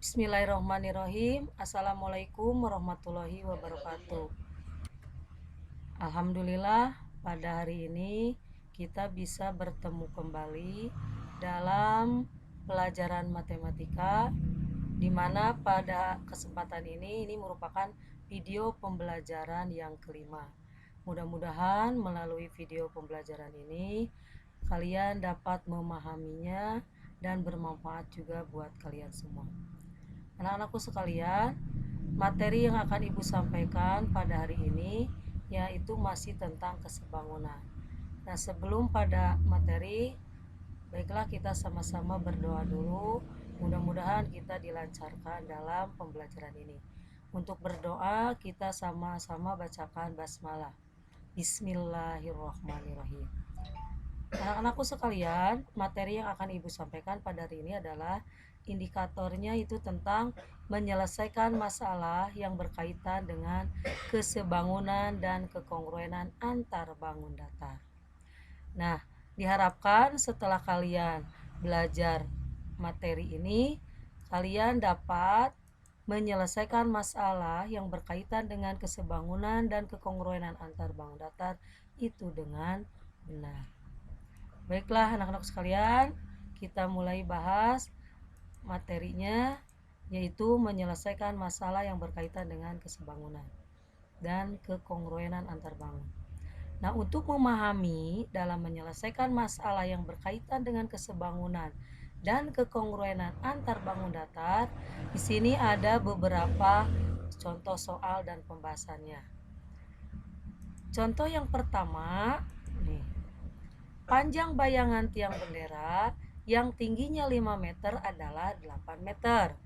Bismillahirrahmanirrahim. Assalamualaikum warahmatullahi wabarakatuh. Alhamdulillah, pada hari ini kita bisa bertemu kembali dalam pelajaran matematika, di mana pada kesempatan ini merupakan video pembelajaran yang kelima. Mudah-mudahan melalui video pembelajaran ini kalian dapat memahaminya dan bermanfaat juga buat kalian semua. Anak-anakku sekalian, materi yang akan Ibu sampaikan pada hari ini yaitu masih tentang kesebangunan. Nah, sebelum pada materi, baiklah kita sama-sama berdoa dulu. Mudah-mudahan kita dilancarkan dalam pembelajaran ini. Untuk berdoa, kita sama-sama bacakan basmalah. Bismillahirrahmanirrahim. Anak-anakku sekalian, materi yang akan Ibu sampaikan pada hari ini adalah indikatornya itu tentang menyelesaikan masalah yang berkaitan dengan kesebangunan dan kekongruenan antar bangun datar. Nah, diharapkan setelah kalian belajar materi ini, kalian dapat menyelesaikan masalah yang berkaitan dengan kesebangunan dan kekongruenan antar bangun datar itu dengan benar. Baiklah anak-anak sekalian, kita mulai bahas materinya, yaitu menyelesaikan masalah yang berkaitan dengan kesebangunan dan kekongruenan antar bangun. Nah, untuk memahami dalam menyelesaikan masalah yang berkaitan dengan kesebangunan dan kekongruenan antar bangun datar, di sini ada beberapa contoh soal dan pembahasannya. Contoh yang pertama, nih. Panjang bayangan tiang bendera yang tingginya 5 meter adalah 8 meter.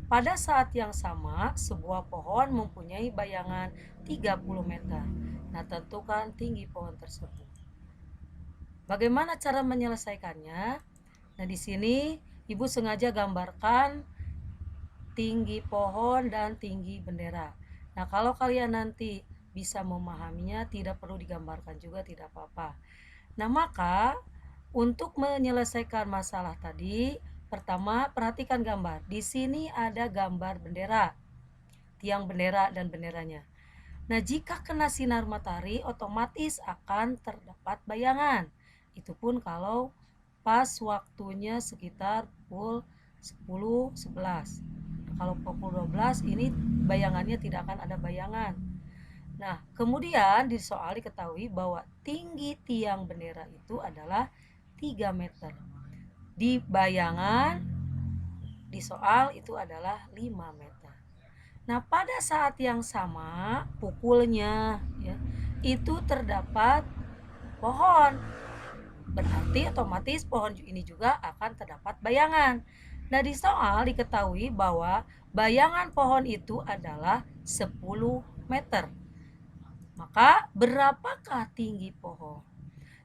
Pada saat yang sama, sebuah pohon mempunyai bayangan 30 meter. Nah, tentukan tinggi pohon tersebut. Bagaimana cara menyelesaikannya? Nah, di sini Ibu sengaja gambarkan tinggi pohon dan tinggi bendera. Nah, kalau kalian nanti bisa memahaminya, tidak perlu digambarkan juga, tidak apa-apa. Nah, maka untuk menyelesaikan masalah tadi, pertama perhatikan gambar. Di sini ada gambar bendera, tiang bendera dan benderanya. Nah, jika kena sinar matahari, otomatis akan terdapat bayangan. Itu pun kalau pas waktunya sekitar pukul 10, 11. Nah, kalau pukul 12 ini bayangannya tidak akan ada bayangan. Nah, kemudian di soal diketahui bahwa tinggi tiang bendera itu adalah 3 meter. Di bayangan di soal itu adalah 5 meter. Nah, pada saat yang sama pukulnya ya, itu terdapat pohon. Berarti otomatis pohon ini juga akan terdapat bayangan. Nah, di soal diketahui bahwa bayangan pohon itu adalah 10 meter. Maka berapakah tinggi pohon?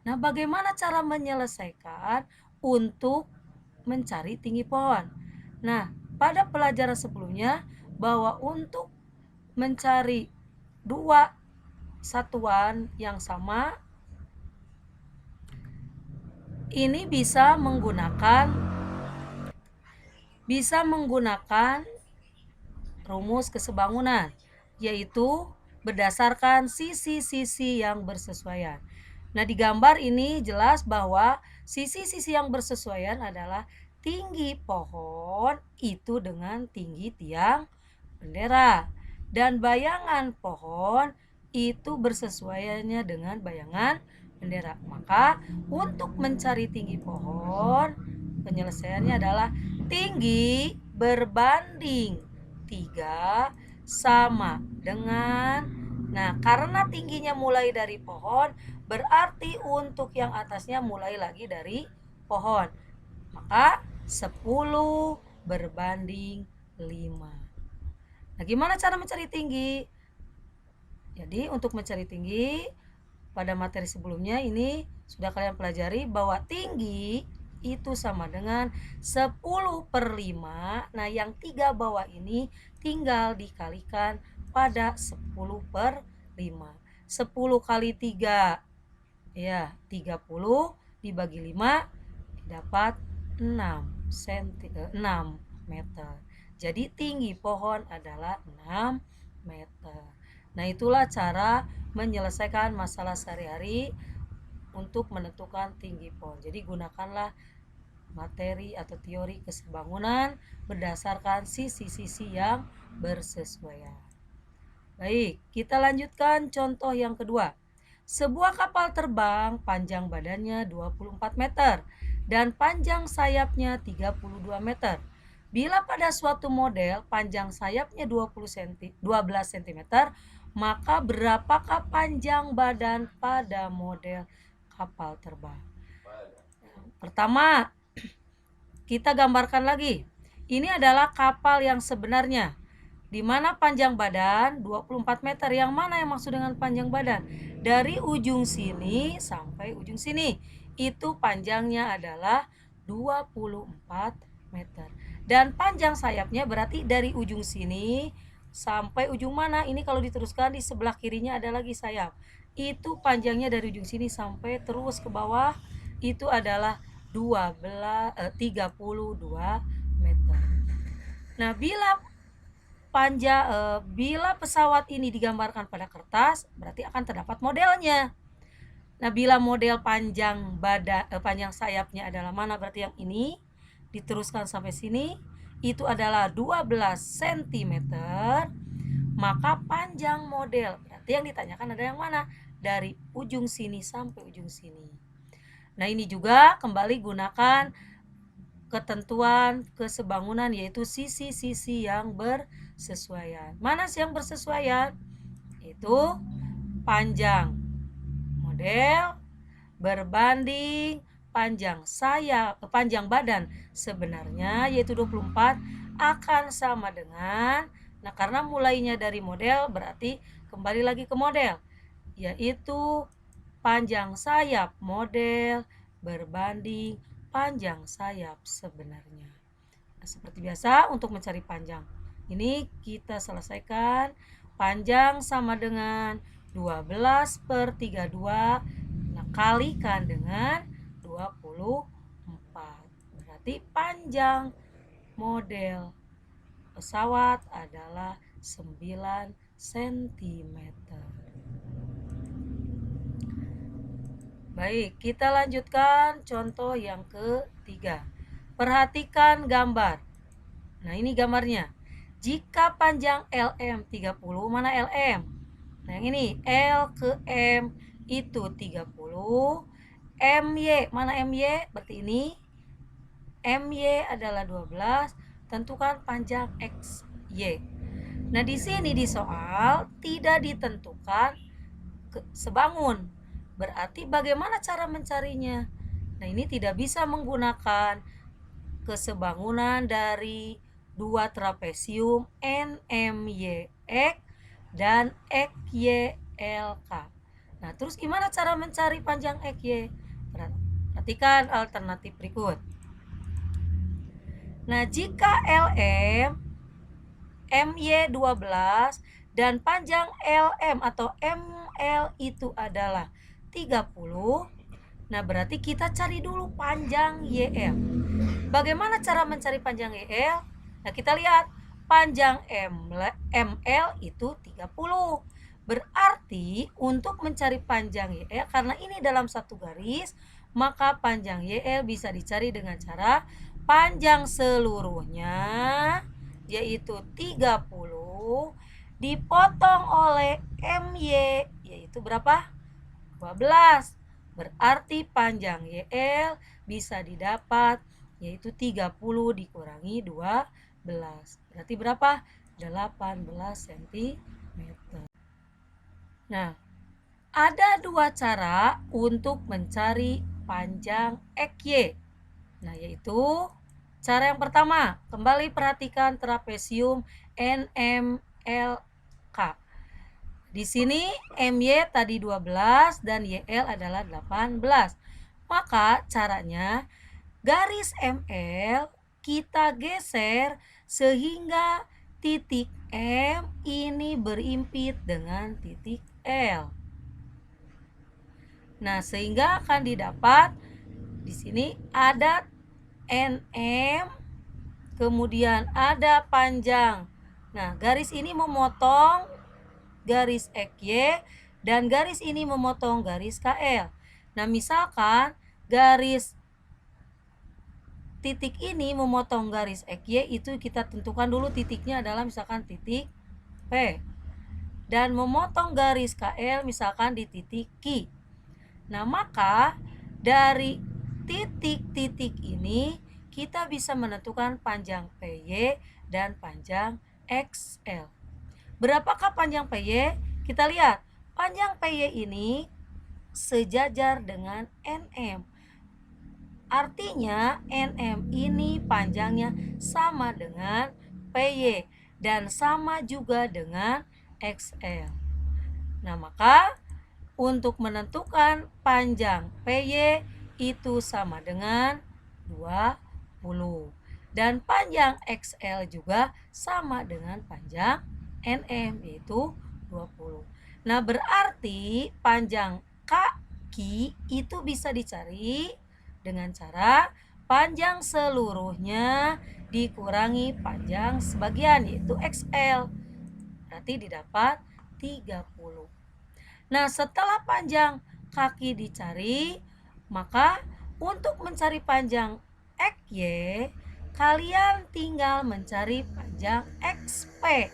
Nah, bagaimana cara menyelesaikan untuk mencari tinggi pohon? Nah, pada pelajaran sebelumnya bahwa untuk mencari dua satuan yang sama ini bisa menggunakan rumus kesebangunan, yaitu berdasarkan sisi-sisi yang bersesuaian. Nah, di gambar ini jelas bahwa sisi-sisi yang bersesuaian adalah tinggi pohon itu dengan tinggi tiang bendera, dan bayangan pohon itu bersesuaiannya dengan bayangan bendera. Maka untuk mencari tinggi pohon, penyelesaiannya adalah tinggi berbanding 3 sama dengan, nah karena tingginya mulai dari pohon, berarti untuk yang atasnya mulai lagi dari pohon. Maka 10 berbanding 5. Nah, gimana cara mencari tinggi? Jadi untuk mencari tinggi, pada materi sebelumnya ini sudah kalian pelajari bahwa tinggi itu sama dengan 10/5. Nah, yang 3 bawah ini tinggal dikalikan pada 10/5. 10 kali 3 ya 30, dibagi 5 dapat 6 meter. Jadi tinggi pohon adalah 6 meter. Nah, itulah cara menyelesaikan masalah sehari-hari untuk menentukan tinggi pohon. Jadi gunakanlah materi atau teori kesebangunan berdasarkan sisi-sisi yang bersesuaian. Baik, kita lanjutkan contoh yang kedua. Sebuah kapal terbang panjang badannya 24 meter dan panjang sayapnya 32 meter. Bila pada suatu model panjang sayapnya 12 cm, maka berapakah panjang badan pada model kapal terbang? Pertama, kita gambarkan lagi. Ini adalah kapal yang sebenarnya, di mana panjang badan 24 meter. Yang mana yang maksud dengan panjang badan? Dari ujung sini sampai ujung sini. Itu panjangnya adalah 24 meter. Dan panjang sayapnya berarti dari ujung sini sampai ujung mana? Ini kalau diteruskan di sebelah kirinya ada lagi sayap. Itu panjangnya dari ujung sini sampai terus ke bawah. Itu adalah 32 meter. Nah, bila pesawat ini digambarkan pada kertas, berarti akan terdapat modelnya. Nah, bila model panjang sayapnya adalah mana? Berarti yang ini diteruskan sampai sini, itu adalah 12 cm. Maka panjang model, berarti yang ditanyakan ada yang mana? Dari ujung sini sampai ujung sini. Nah, ini juga kembali gunakan ketentuan kesebangunan, yaitu sisi-sisi yang bersesuaian. Mana sih yang bersesuaian? Itu panjang model berbanding panjang badan sebenarnya, yaitu 24, akan sama dengan, nah karena mulainya dari model berarti kembali lagi ke model, yaitu panjang sayap model berbanding panjang sayap sebenarnya. Nah, seperti biasa untuk mencari panjang ini kita selesaikan. Panjang sama dengan 12/32. Nah, kalikan dengan 24. Berarti panjang model pesawat adalah 9 cm. Baik, kita lanjutkan contoh yang ketiga. Perhatikan gambar. Nah, ini gambarnya. Jika panjang LM 30, mana LM? Nah, yang ini L ke M itu 30. MY, mana MY? Berarti ini MY adalah 12. Tentukan panjang XY. Nah, di sini di soal tidak ditentukan sebangun. Berarti bagaimana cara mencarinya? Nah, ini tidak bisa menggunakan kesebangunan dari dua trapesium NMYX dan XYLK. Nah, terus gimana cara mencari panjang XY? Perhatikan alternatif berikut. Nah, jika LM MY 12 dan panjang LM atau ML itu adalah 30. Nah, berarti kita cari dulu panjang YL. Bagaimana cara mencari panjang YL? Nah, kita lihat panjang ML itu 30. Berarti untuk mencari panjang YL, karena ini dalam satu garis, maka panjang YL bisa dicari dengan cara panjang seluruhnya, yaitu 30, dipotong oleh MY, yaitu berapa? 12. Berarti panjang YL bisa didapat, yaitu 30 dikurangi 12. Berarti berapa? 18 cm. Nah, ada dua cara untuk mencari panjang XY. Nah, yaitu cara yang pertama, kembali perhatikan trapesium NMLK. Di sini MY tadi 12 dan YL adalah 18. Maka caranya garis ML kita geser sehingga titik M ini berimpit dengan titik L. Nah, sehingga akan didapat di sini ada NM kemudian ada panjang. Nah, garis ini memotong garis XY dan garis ini memotong garis KL. Nah, misalkan garis titik ini memotong garis XY, itu kita tentukan dulu titiknya adalah misalkan titik P. Dan memotong garis KL misalkan di titik Q. Nah, maka dari titik-titik ini kita bisa menentukan panjang PY dan panjang XL. Berapakah panjang PY? Kita lihat, panjang PY ini sejajar dengan NM. Artinya NM ini panjangnya sama dengan PY dan sama juga dengan XL. Nah, maka untuk menentukan panjang PY itu sama dengan 20 dan panjang XL juga sama dengan panjang NM yaitu 20. Nah, berarti panjang kaki itu bisa dicari dengan cara panjang seluruhnya dikurangi panjang sebagian yaitu XL. Berarti didapat 30. Nah, setelah panjang kaki dicari, maka untuk mencari panjang XY, kalian tinggal mencari panjang XP.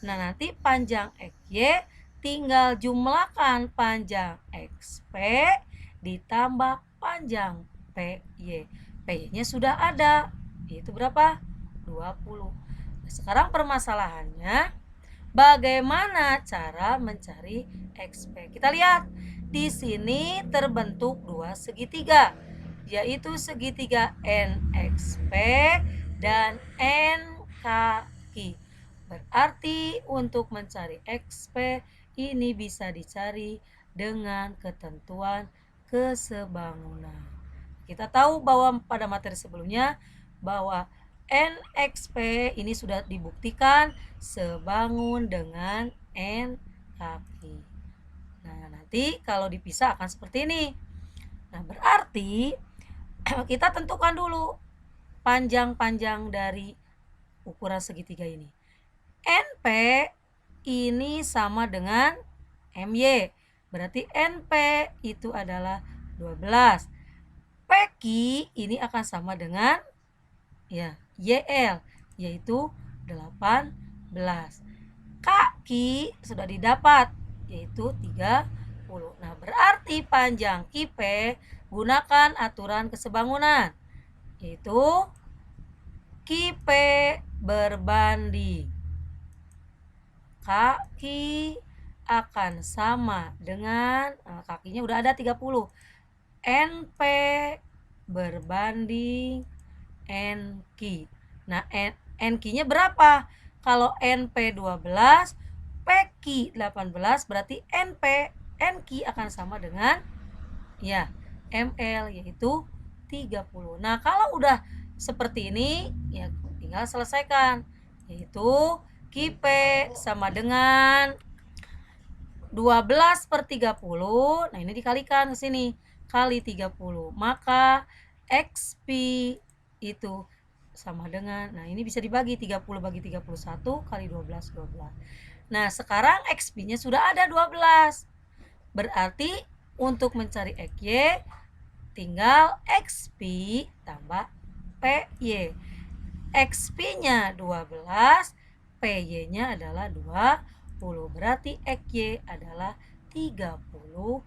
Nah, nanti panjang XY tinggal jumlahkan panjang XP ditambah panjang PY. PY-nya sudah ada, yaitu berapa? 20. Nah, sekarang permasalahannya, bagaimana cara mencari XP? Kita lihat, di sini terbentuk dua segitiga, yaitu segitiga NXP dan NKQ. Berarti untuk mencari XP ini bisa dicari dengan ketentuan kesebangunan. Kita tahu bahwa pada materi sebelumnya bahwa NXP ini sudah dibuktikan sebangun dengan N kaki. Nah, nanti kalau dipisah akan seperti ini. Nah, berarti kita tentukan dulu panjang-panjang dari ukuran segitiga ini. NP ini sama dengan MY. Berarti NP itu adalah 12. PQ ini akan sama dengan YL, yaitu 18. Kaki sudah didapat, yaitu 30. Nah, berarti panjang KP gunakan aturan kesebangunan, yaitu KP berbanding kaki akan sama dengan kakinya udah ada 30. NP berbanding NQ. Nah, NQ-nya berapa? Kalau NP 12, PQ 18, berarti NQ akan sama dengan ML, yaitu 30. Nah, kalau udah seperti ini, ya tinggal selesaikan, yaitu KP sama dengan 12/30. Nah, ini dikalikan ke sini, kali 30. Maka XP itu sama dengan, nah ini bisa dibagi 30 bagi 31 kali 12, 12. Nah, sekarang XP-nya sudah ada 12. Berarti untuk mencari XY tinggal XP tambah PY. XP-nya 12, PY-nya adalah 20. Berarti XY adalah 32.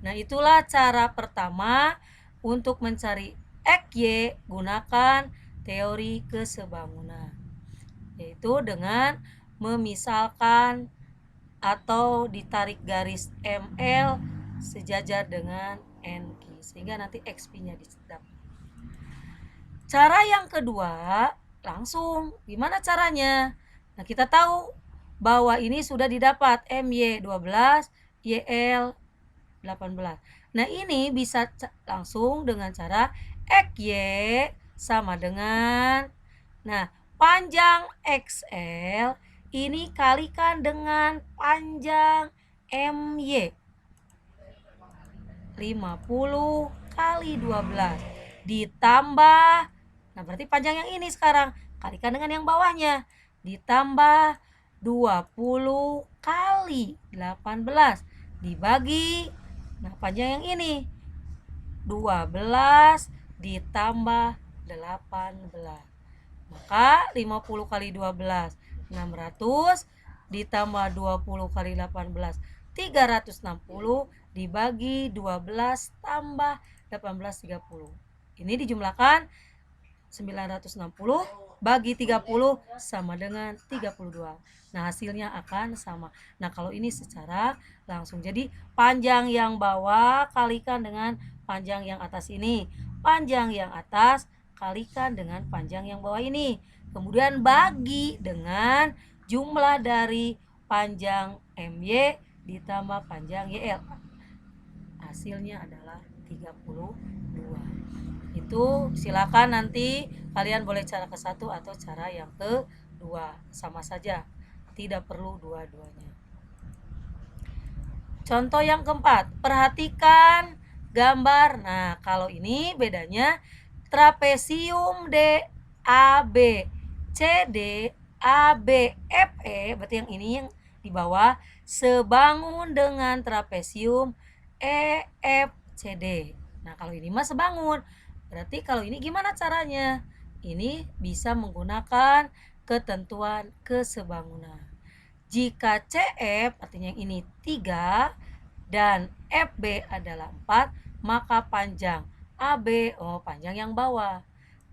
Nah, itulah cara pertama untuk mencari XY gunakan teori kesebangunan, yaitu dengan memisalkan atau ditarik garis ML sejajar dengan NQ sehingga nanti XP-nya didapat. Cara yang kedua, langsung gimana caranya? Nah, kita tahu bahwa ini sudah didapat MY 12, YL 18. Nah, ini bisa langsung dengan cara XY sama dengan, nah, panjang XL ini kalikan dengan panjang MY. 50 kali 12 ditambah Nah, berarti panjang yang ini sekarang kalikan dengan yang bawahnya. Ditambah 20 kali 18 dibagi, nah panjang yang ini 12 ditambah 18. Maka 50 kali 12 600 ditambah 20 kali 18 360 dibagi 12 tambah 18 30. Ini dijumlahkan 960 bagi 30 sama dengan 32. Nah, hasilnya akan sama. Nah, kalau ini secara langsung. Jadi, panjang yang bawah kalikan dengan panjang yang atas ini. Panjang yang atas kalikan dengan panjang yang bawah ini. Kemudian bagi dengan jumlah dari panjang MY ditambah panjang YL. Hasilnya adalah 32. Itu silakan nanti kalian boleh cara ke satu atau cara yang kedua, sama saja, tidak perlu dua-duanya. Contoh yang keempat, perhatikan gambar. Nah, kalau ini bedanya trapesium DAB CD ABFE, berarti yang ini yang di bawah sebangun dengan trapesium EFCD. Nah, kalau ini mah sebangun. Berarti kalau ini gimana caranya? Ini bisa menggunakan ketentuan kesebangunan. Jika CF artinya yang ini 3 dan FB adalah 4, maka panjang AB panjang yang bawah.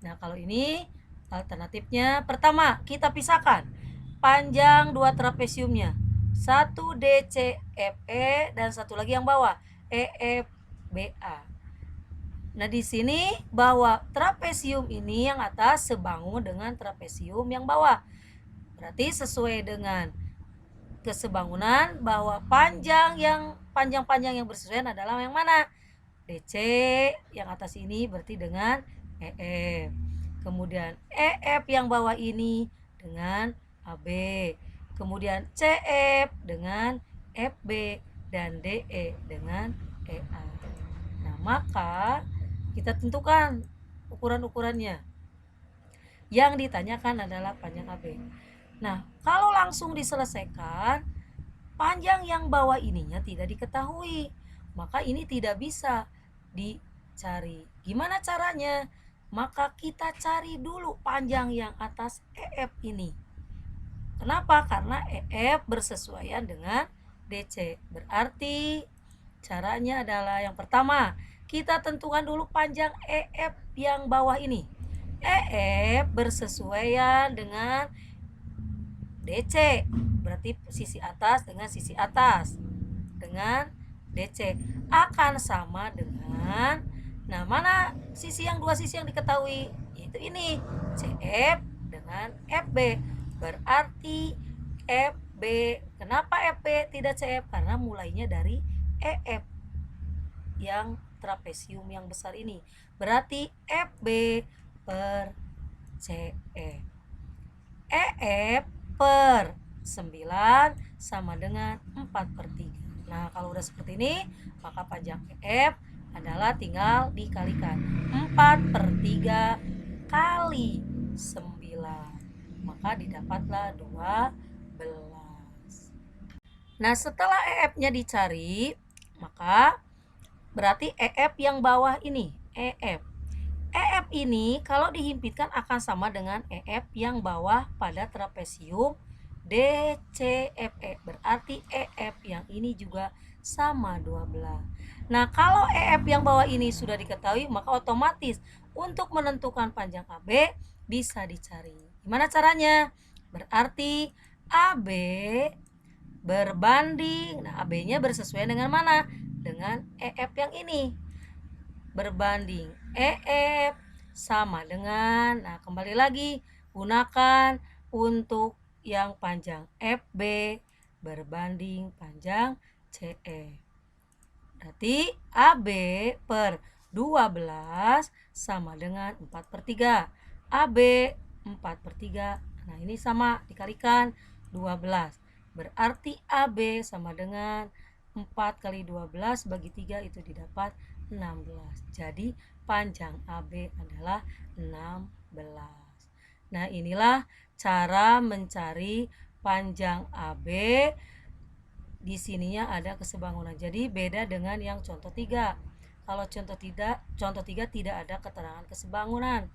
Nah, kalau ini alternatifnya pertama kita pisahkan panjang dua trapesiumnya. Satu DCFE dan satu lagi yang bawah EFBA. Nah, di sini bahwa trapesium ini yang atas sebangun dengan trapesium yang bawah. Berarti sesuai dengan kesebangunan bahwa panjang-panjang yang bersesuaian adalah yang mana? DC yang atas ini berarti dengan EF. Kemudian EF yang bawah ini dengan AB. Kemudian CF dengan FB dan DE dengan EA. Nah, maka kita tentukan ukuran-ukurannya. Yang ditanyakan adalah panjang AB. Nah, kalau langsung diselesaikan, panjang yang bawah ininya tidak diketahui, maka ini tidak bisa dicari. Gimana caranya? Maka kita cari dulu panjang yang atas EF ini. Kenapa? Karena EF bersesuaian dengan DC. Berarti caranya adalah yang pertama, kita tentukan dulu panjang EF yang bawah ini. EF bersesuaian dengan DC, berarti sisi atas dengan sisi atas dengan DC akan sama dengan, nah mana dua sisi yang diketahui, yaitu ini CF dengan FB. Berarti FB, kenapa FB tidak CF? Karena mulainya dari EF yang trapesium yang besar ini, berarti FB per CF. EF per 9 sama dengan 4/3. Nah, kalau udah seperti ini, maka panjang EF adalah tinggal dikalikan 4/3 kali 9. Maka didapatlah 12. Nah, setelah EF-nya dicari, maka berarti EF yang bawah ini, EF ini kalau dihimpitkan akan sama dengan EF yang bawah pada trapesium DCFE. Berarti EF yang ini juga sama 12. Nah, kalau EF yang bawah ini sudah diketahui, maka otomatis untuk menentukan panjang AB bisa dicari. Gimana caranya? Berarti AB berbanding, nah AB-nya bersesuaian dengan mana? Dengan EF yang ini. Berbanding EF sama dengan, nah kembali lagi gunakan untuk yang panjang FB berbanding panjang CE. Berarti AB per 12 sama dengan 4/3. AB 4/3. Nah, ini sama dikalikan 12. Berarti AB sama dengan 4 kali 12 bagi 3 itu didapat 16. Jadi panjang AB adalah 16. Nah, inilah cara mencari panjang AB. Di sininya ada kesebangunan. Jadi beda dengan yang contoh 3. Kalau contoh 3 tidak ada keterangan kesebangunan.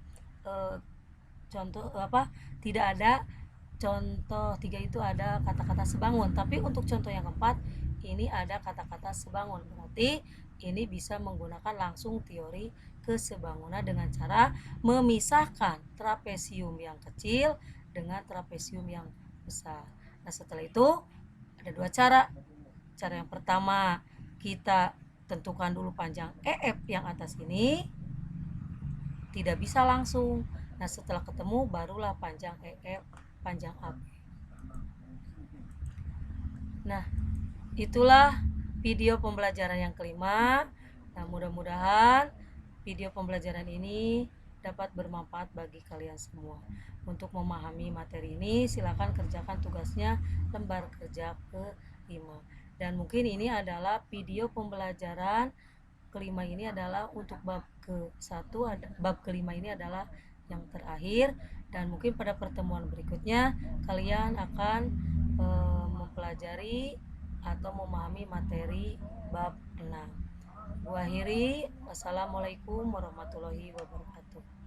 Contoh apa? Tidak ada. Contoh 3 itu ada kata-kata sebangun. Tapi untuk contoh yang keempat ini ada kata-kata sebangun. Berarti ini bisa menggunakan langsung teori kesebangunan dengan cara memisahkan trapesium yang kecil dengan trapesium yang besar. Nah, setelah itu ada dua cara. Cara yang pertama, kita tentukan dulu panjang EF yang atas ini. Tidak bisa langsung. Nah, setelah ketemu barulah panjang EF, panjang AB. Nah, itulah video pembelajaran yang kelima. Nah, mudah-mudahan video pembelajaran ini dapat bermanfaat bagi kalian semua. Untuk memahami materi ini, silakan kerjakan tugasnya lembar kerja ke-5. Dan mungkin ini adalah video pembelajaran kelima ini adalah untuk bab ke-1, bab kelima ini adalah yang terakhir, dan mungkin pada pertemuan berikutnya kalian akan mempelajari atau memahami materi bab 6. Wassalamualaikum warahmatullahi wabarakatuh.